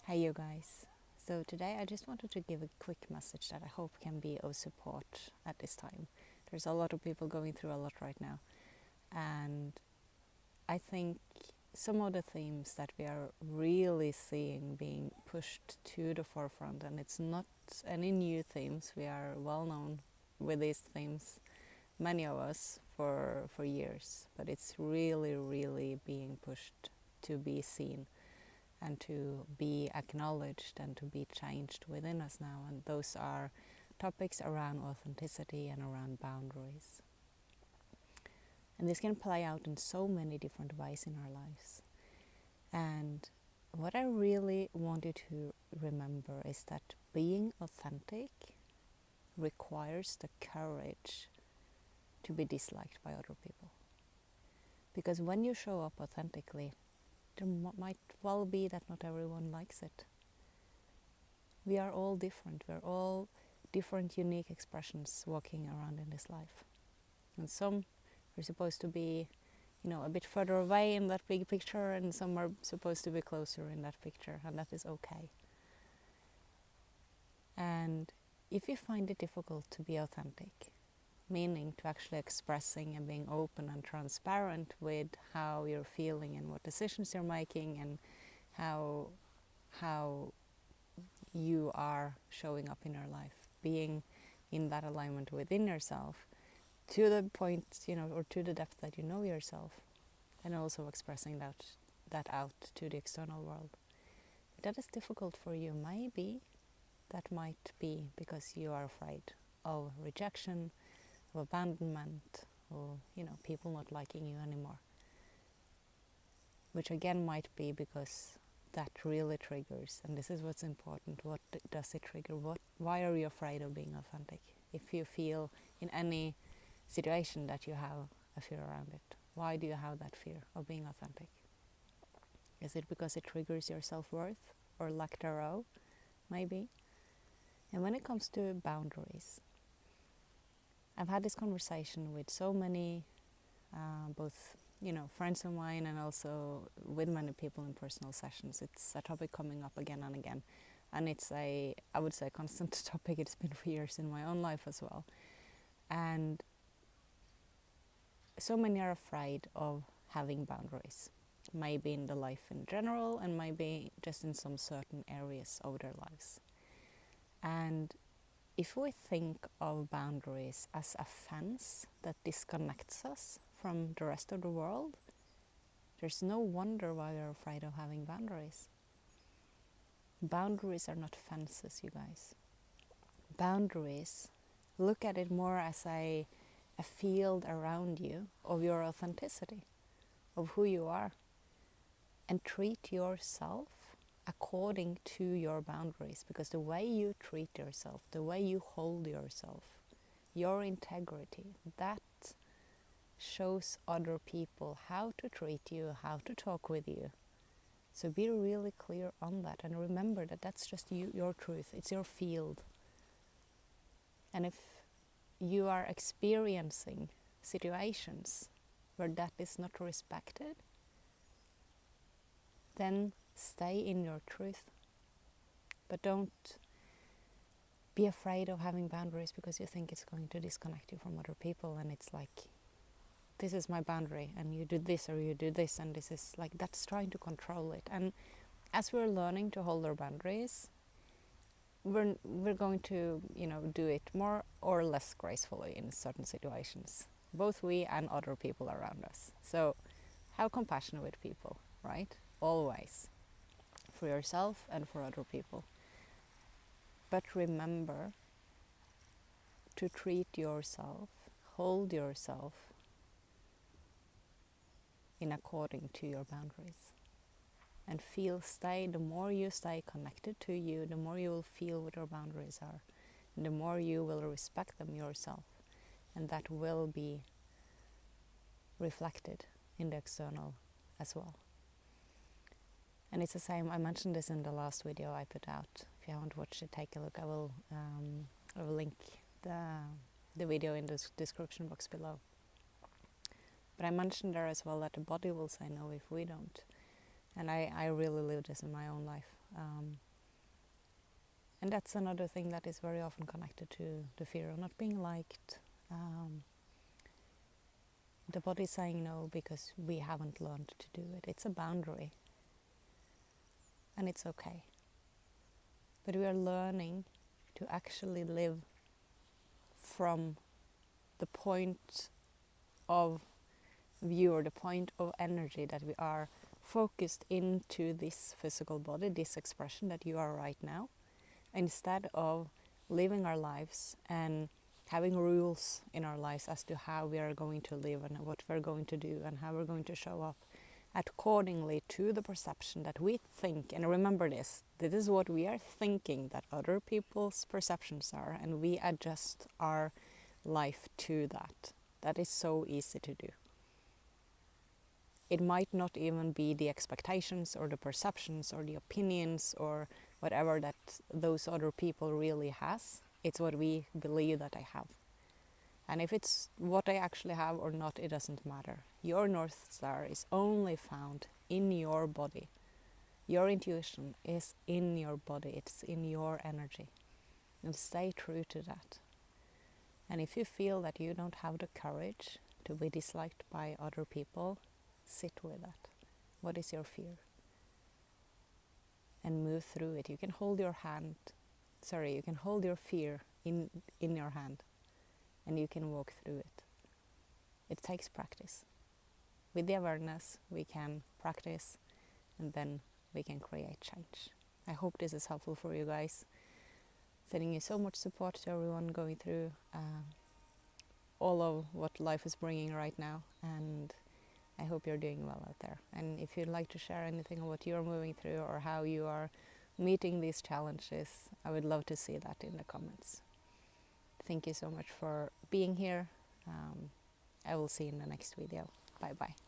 Hey you guys. So today I just wanted to give a quick message that I hope can be of support at this time. There's a lot of people going through a lot right now, and I think some of the themes that we are really seeing being pushed to the forefront, and it's not any new themes, we are well known with these themes, many of us for years, but it's really being pushed to be seen and to be acknowledged and to be changed within us now. And those are topics around authenticity and around boundaries. And this can play out in so many different ways in our lives. And what I really want you to remember is that being authentic requires the courage to be disliked by other people. Because when you show up authentically, there might well be that not everyone likes it. We are all different. We're all different, unique expressions walking around in this life. And some are supposed to be, a bit further away in that big picture, and some are supposed to be closer in that picture, and that is okay. And if you find it difficult to be authentic, meaning to actually expressing and being open and transparent with how you're feeling and what decisions you're making and how you are showing up in your life, being in that alignment within yourself to the point, or to the depth that you know yourself, and also expressing that out to the external world. If that is difficult for you, maybe that might be because you are afraid of rejection, of abandonment, or people not liking you anymore, which again might be because that really triggers, and this is what's important, what does it trigger? Why are you afraid of being authentic? If you feel in any situation that you have a fear around it, why do you have that fear of being authentic? Is it because it triggers your self-worth or lack thereof? Maybe. And when it comes to boundaries, I've had this conversation with so many, both friends of mine and also with many people in personal sessions. It's a topic coming up again and again, and it's I would say, constant topic. It's been for years in my own life as well. And so many are afraid of having boundaries, maybe in the life in general and maybe just in some certain areas of their lives. And if we think of boundaries as a fence that disconnects us from the rest of the world, there's no wonder why we're afraid of having boundaries. Boundaries are not fences, you guys. Boundaries, look at it more as a field around you of your authenticity, of who you are, and treat yourself according to your boundaries, because the way you treat yourself, the way you hold yourself, your integrity, that shows other people how to treat you, how to talk with you. So be really clear on that, and remember that that's just you, your truth, it's your field. And if you are experiencing situations where that is not respected, then stay in your truth. But don't be afraid of having boundaries because you think it's going to disconnect you from other people, and it's like, this is my boundary and you do this or you do this, and this is like, that's trying to control it. And as we're learning to hold our boundaries, we're going to do it more or less gracefully in certain situations, both we and other people around us. So have compassion with people, right? Always, for yourself and for other people. But remember to treat yourself, hold yourself in according to your boundaries. And the more you stay connected to you, the more you will feel what your boundaries are. And the more you will respect them yourself. And that will be reflected in the external as well. And it's the same, I mentioned this in the last video I put out. If you haven't watched it, take a look. I will link the video in the description box below. But I mentioned there as well that the body will say no if we don't. And I really live this in my own life. And that's another thing that is very often connected to the fear of not being liked. The body saying no because we haven't learned to do it. It's a boundary. And it's okay. But we are learning to actually live from the point of view or the point of energy that we are focused into this physical body, this expression that you are right now, instead of living our lives and having rules in our lives as to how we are going to live and what we're going to do and how we're going to show up accordingly to the perception that we think. And remember this is what we are thinking that other people's perceptions are, and we adjust our life to that. That is so easy to do. It might not even be the expectations or the perceptions or the opinions or whatever that those other people really has. It's what we believe that I have. And if it's what I actually have or not, it doesn't matter. Your North Star is only found in your body. Your intuition is in your body. It's in your energy. And stay true to that. And if you feel that you don't have the courage to be disliked by other people, sit with that. What is your fear? And move through it. You can hold your fear in your hand, and you can walk through it. It takes practice. With the awareness, we can practice, and then we can create change. I hope this is helpful for you guys. Sending you so much support to everyone going through all of what life is bringing right now, and I hope you're doing well out there. And if you'd like to share anything on what you're moving through or how you are meeting these challenges, I would love to see that in the comments. Thank you so much for being here. I will see you in the next video. Bye bye.